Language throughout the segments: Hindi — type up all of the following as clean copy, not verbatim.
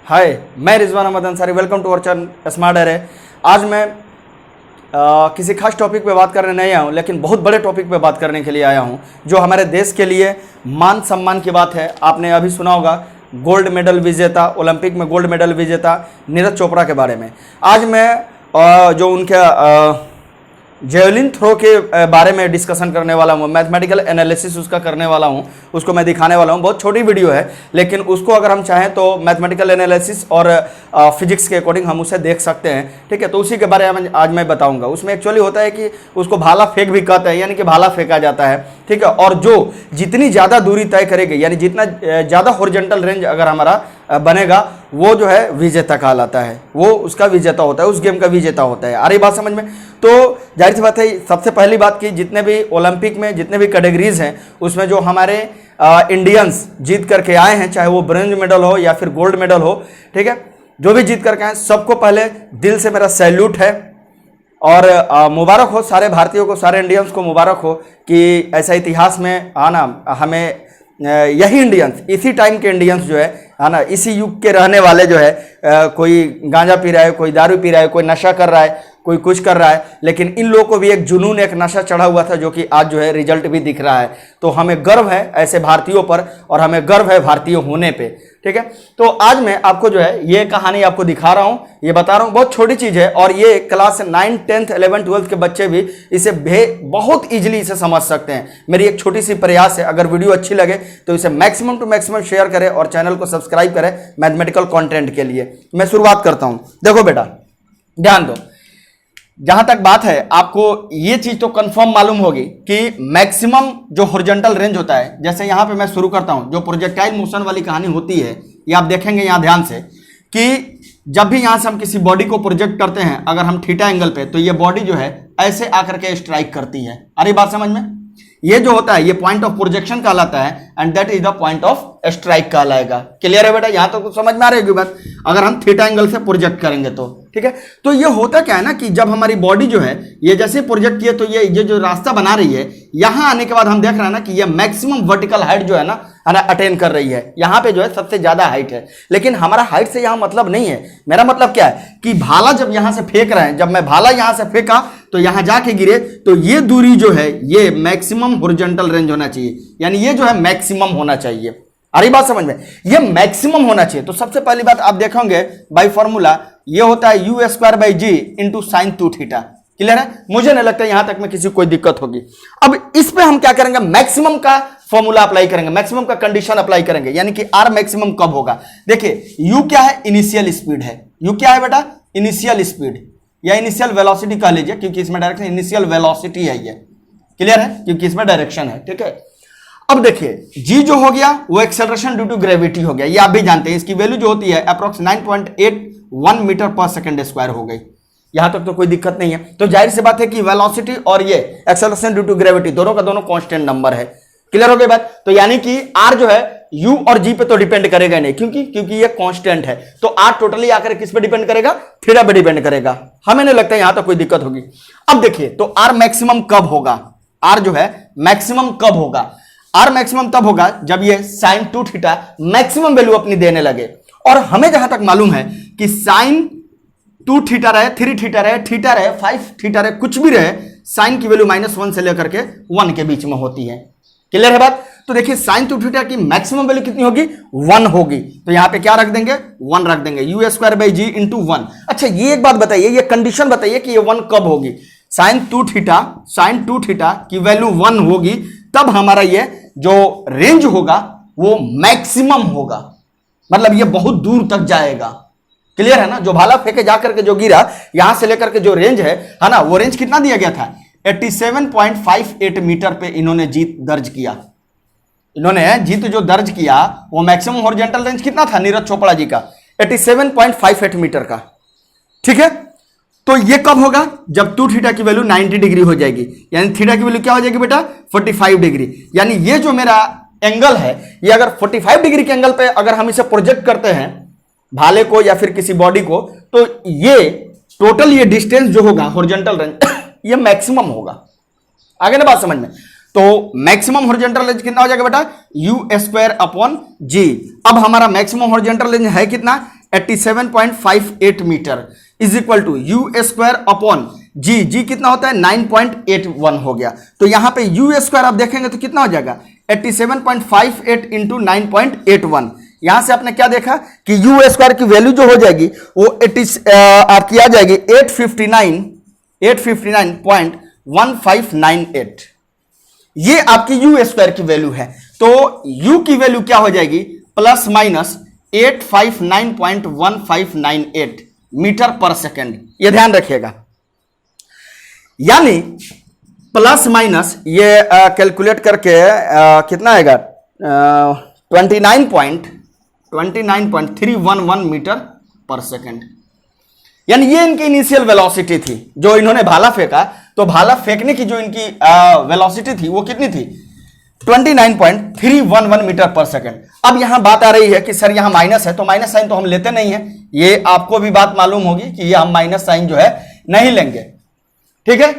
हाय, मैं Rizwan Ahmed Ansari. Welcome to our channel smart array. आज मैं किसी खास टॉपिक पे बात करने नहीं आया हूँ, लेकिन बहुत बड़े टॉपिक पे बात करने के लिए आया हूँ, जो हमारे देश के लिए मान सम्मान की बात है। आपने अभी सुना होगा गोल्ड मेडल विजेता, ओलंपिक में गोल्ड मेडल विजेता नीरज चोपड़ा के बारे में। आज मैं जो उनके जेवलिन थ्रो के बारे में डिस्कशन करने वाला हूँ, मैथमेटिकल एनालिसिस उसका करने वाला हूँ, उसको मैं दिखाने वाला हूँ। बहुत छोटी वीडियो है, लेकिन उसको अगर हम चाहें तो मैथमेटिकल एनालिसिस और फिजिक्स के अकॉर्डिंग हम उसे देख सकते हैं। ठीक है, तो उसी के बारे में आज मैं बताऊंगा। उसमें एक्चुअली होता है कि उसको भाला फेंक भी कहते हैं, यानी कि भाला फेंका जाता है। ठीक है, और जो जितनी ज़्यादा दूरी तय करेगी, यानी जितना ज़्यादा हॉरिजॉन्टल रेंज अगर हमारा बनेगा, वो जो है विजेता कहलाता है, वो उसका विजेता होता है, उस गेम का विजेता होता है। आ रही बात समझ में? तो जाहिर सी बात है, सबसे पहली बात कि जितने भी ओलंपिक में जितने भी कैटेगरीज हैं, उसमें जो हमारे इंडियंस जीत करके आए हैं, चाहे वो ब्रोंज मेडल हो या फिर गोल्ड मेडल हो, ठीक है, जो भी जीत करके आए, सबको पहले दिल से मेरा सैल्यूट है और मुबारक हो सारे भारतीयों को, सारे इंडियंस को मुबारक हो कि ऐसा इतिहास में आना। हमें यही इंडियंस, इसी टाइम के इंडियंस जो है ना, इसी युग के रहने वाले जो है, कोई गांजा पी रहा है, कोई दारू पी रहा है, कोई नशा कर रहा है, कोई कुछ कर रहा है, लेकिन इन लोगों को भी एक जुनून, एक नशा चढ़ा हुआ था, जो कि आज जो है रिजल्ट भी दिख रहा है। तो हमें गर्व है ऐसे भारतीयों पर, और हमें गर्व है भारतीय होने पे। ठीक है, तो आज मैं आपको जो है ये कहानी आपको दिखा रहा हूँ, ये बता रहा हूँ। बहुत छोटी चीज़ है, और ये क्लास 9, 10, 11, 12 के बच्चे भी इसे बहुत ईजिली इसे समझ सकते हैं। मेरी एक छोटी सी प्रयास है, अगर वीडियो अच्छी लगे तो इसे मैक्सिमम टू मैक्सिमम शेयर करें और चैनल को सब्सक्राइब करें मैथमेटिकल कंटेंट के लिए। मैं शुरुआत करता हूं। देखो बेटा, ध्यान दो। जहां तक बात है, आपको ये चीज तो कंफर्म मालूम होगी कि मैक्सिमम जो हॉरिजॉन्टल रेंज होता है, जैसे यहां पे मैं शुरू करता हूं, जो प्रोजेक्टाइल मोशन वाली कहानी होती है, ये आप देखेंगे यहां ध्यान से कि जब भी यहां से हम किसी बॉडी को प्रोजेक्ट करते हैं, अगर हम थीटा एंगल पे, तो ये बॉडी जो है ऐसे आकर के स्ट्राइक करती है। अरे बात समझ में? ये जो होता है, ये पॉइंट ऑफ प्रोजेक्शन कहलाता है, and that is the point of strike कहलाएगा। क्लियर है बेटा? यहां तक तो समझ में आ रही होगी बात, अगर हम थीटा एंगल से प्रोजेक्ट करेंगे तो। ठीक है, तो ये होता क्या है ना कि जब हमारी बॉडी जो है, ये जैसे प्रोजेक्ट किए, तो ये जो रास्ता बना रही है, यहां आने के बाद हम देख रहे हैं ना कि ये मैक्सिमम वर्टिकल हाइट जो है ना अटेन कर रही है। यहां पे जो है सबसे ज्यादा हाइट है, लेकिन हमारा हाइट से यहां मतलब नहीं है। मेरा मतलब क्या है कि भाला जब यहां से फेंक रहे हैं, जब मैं भाला यहां से फेंका तो यहां जाके गिरे, तो ये दूरी जो है ये मैक्सिमम हॉरिजॉन्टल रेंज होना चाहिए, यानी ये जो है मैक्सिमम होना चाहिए। आ रही बात समझ में? ये मैक्सिमम होना चाहिए। तो सबसे पहली बात आप देखेंगे बाय फॉर्मूला, ये होता है u² g into sine 2 theta. Clear है? मुझे नहीं लगता यहां तक में किसी को कोई दिक्कत होगी। अब इस पे हम क्या करेंगे, मैक्सिमम का फॉर्मूला अप्लाई करेंगे, मैक्सिमम का कंडीशन अप्लाई करेंगे, यानी कि आर मैक्सिमम कब होगा। देखिए, यू क्या है? इनिशियल स्पीड है। यू क्या है बेटा? इनिशियल स्पीड या इनिशियल वेलोसिटी कह लीजिए, क्योंकि इसमें डायरेक्शन इनिशियल वेलोसिटी है ये। क्लियर है? क्योंकि इसमें डायरेक्शन है। ठीक है, अब देखिए, जी जो हो गया वो एक्सेलरेशन ड्यू टू ग्रेविटी हो गया, ये आप भी जानते हैं। इसकी वैल्यू जो होती है अप्रोक्स 9.81 मीटर पर सेकंड स्क्वायर हो गई। यहां तक तो कोई दिक्कत नहीं है। तो जाहिर सी बात है कि वेलोसिटी और ये एक्सेलरेशन ड्यू टू ग्रेविटी दोनों का दोनों कांस्टेंट नंबर है। क्लियर हो गई बात? तो यानी कि आर जो है यू और जी पे तो डिपेंड करेगा नहीं, क्योंकि ये कांस्टेंट है। तो आर टोटली आकर किस पे डिपेंड करेगा? थीटा पे डिपेंड करेगा। हमें नहीं लगता यहां तक कोई दिक्कत होगी। अब देखिए, तो आर मैक्सिमम कब होगा? आर जो है मैक्सिमम कब होगा? आर मैक्सिमम तब होगा जब ये साइन 2 थीटा मैक्सिमम वैल्यू अपनी देने लगे। और हमें जहां तक मालूम है कि साइन 2 थीटा रहे, 3 थीटा रहे, थीटा रहे, 5 थीटा रहे, कुछ भी रहे, साइन की वैल्यू -1 से लेकर के 1 के बीच में होती है। क्लियर है बात? तो देखिए, साइन 2 थीटा की मैक्सिमम वैल्यू कितनी होगी? 1 होगी। तो यहां पे क्या रख देंगे? 1 रख देंगे, u² g इंटू 1। अच्छा, ये एक बात बताइए, ये कंडीशन बताइए कि ये 1 कब होगी। साइन 2 थीटा की वैल्यू 1 होगी, तब हमारा ये जो रेंज होगा वो मैक्सिमम होगा, मतलब ये बहुत दूर तक जाएगा। क्लियर है ना? जो भाला फेंके जाकर के जो गिरा, यहां से लेकर के जो रेंज है ना, वो रेंज कितना दिया गया था? 87.58 मीटर पे इन्होंने जीत दर्ज किया। इन्होंने जीत जो दर्ज किया, वो मैक्सिमम हॉरिजॉन्टल रेंज कितना था नीरज चोपड़ा जी का? 87.58 मीटर का। ठीक है, तो ये कब होगा? जब 2 थीटा की वैल्यू 90 डिग्री हो जाएगी, यानी थीटा की वैल्यू क्या हो जाएगी बेटा? 45 डिग्री। यानी ये जो मेरा एंगल है, ये अगर 45 डिग्री के एंगल पे अगर हम इसे प्रोजेक्ट करते हैं, भाले को या फिर किसी बॉडी को, तो ये टोटल ये डिस्टेंस जो होगा हॉरिजॉन्टल रेंज ये मैक्सिमम होगा। आगे ना बात समझ में? तो मैक्सिमम हॉरिजॉन्टल रेंज कितना हो जाएगा बेटा? u² अपॉन जी। अब हमारा मैक्सिमम हॉरिजॉन्टल रेंज है कितना? 87.58 metre is equal to u square upon g. G कितना होता है 9.81 हो गया। तो यहां पे यू स्क्वायर आप देखेंगे तो कितना हो जाएगा 87.58 इंटू 9.81। यहां से आपने क्या देखा कि यू स्क्वायर की वैल्यू जो हो जाएगी वो आपकी आ जाएगी 859.1598। ये आपकी यू स्क्वायर की वैल्यू है। तो यू की वैल्यू क्या हो जाएगी प्लस माइनस 859.1598 मीटर पर सेकेंड। ये ध्यान रखिएगा, यानी प्लस माइनस ये कैलकुलेट करके कितना आएगा 29.311 मीटर पर सेकेंड। यानी ये इनकी इनिशियल वेलोसिटी थी जो इन्होंने भाला फेंका। तो भाला फेंकने की जो इनकी वेलोसिटी थी वो कितनी थी 29.311 मीटर पर सेकेंड। अब यहां बात आ रही है कि सर यहां माइनस है, तो माइनस साइन तो हम लेते नहीं है। ये आपको भी बात मालूम होगी कि ये हम माइनस साइन जो है नहीं लेंगे, ठीक है,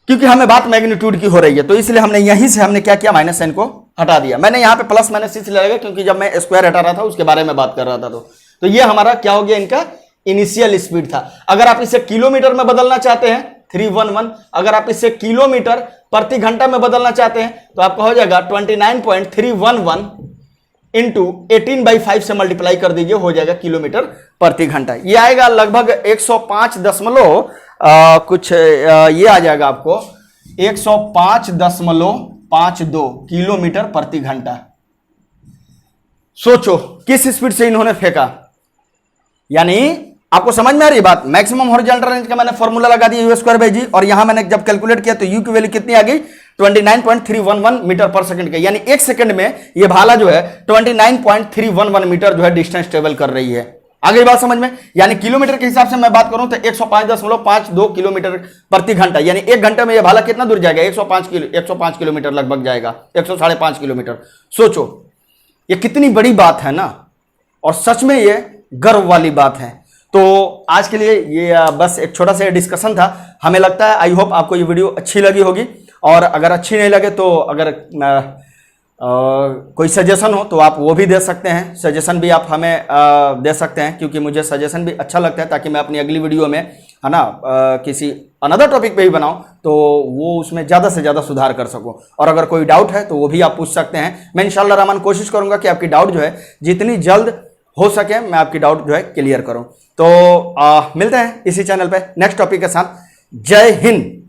क्योंकि हमें बात मैग्नीट्यूड की हो रही है। तो इसलिए हमने यहीं से हमने क्या किया माइनस साइन को हटा दिया। मैंने यहां पे प्लस माइनस इसलिए लगाया क्योंकि जब मैं स्क्वायर हटा रहा था उसके बारे में बात कर रहा था। तो ये हमारा क्या हो गया इनका इनिशियल स्पीड था। अगर आप इसे किलोमीटर में बदलना चाहते हैं 311, अगर आप इसे किलोमीटर प्रति घंटा में बदलना चाहते हैं तो आपका हो जाएगा 29.311 इंटू 18/5 से मल्टीप्लाई कर दीजिए, हो जाएगा किलोमीटर प्रति घंटा। ये आएगा लगभग 105 दशमलव कुछ ये आ जाएगा आपको 105.52 किलोमीटर प्रति घंटा। सोचो किस स्पीड से इन्होंने फेंका। यानी आपको समझ में आ रही बात। मैक्सिमम हॉरिजॉन्टल रेंज का मैंने फॉर्मूला लगा दिया यू स्क्वायर बाई जी, और यहां मैंने जब कैलकुलेट किया तो यू की वैल्यू कितनी आ गई 29.311 मीटर पर सेकंड के। यानी एक सेकंड में ये भाला जो है 29.311 मीटर जो है डिस्टेंस ट्रेवल कर रही है। आगे बात समझ में। यानी किलोमीटर के हिसाब से मैं बात करूं तो 105.52 किलोमीटर प्रति घंटा, यानी एक घंटे में ये भाला कितना दूर जाएगा 105 किलोमीटर लगभग जाएगा, 105.5 किलोमीटर। सोचो ये कितनी बड़ी बात है ना, और सच में ये गर्व वाली बात है। तो आज के लिए ये बस एक छोटा सा डिस्कशन था। हमें लगता है आई होप आपको ये वीडियो अच्छी लगी होगी, और अगर अच्छी नहीं लगे तो अगर कोई सजेशन हो तो आप वो भी दे सकते हैं। सजेशन भी आप हमें दे सकते हैं, क्योंकि मुझे सजेशन भी अच्छा लगता है, ताकि मैं अपनी अगली वीडियो में है ना किसी अनदर टॉपिक पे ही बनाऊं तो वो उसमें ज़्यादा से ज़्यादा सुधार कर सकूं। और अगर कोई डाउट है तो वो भी आप पूछ सकते हैं। मैं इंशाल्लाह रहमान कोशिश करूंगा कि आपकी डाउट जो है जितनी जल्द हो सके मैं आपकी डाउट जो है क्लियर करूं। तो मिलते हैं इसी चैनल पे नेक्स्ट टॉपिक के साथ। जय हिंद।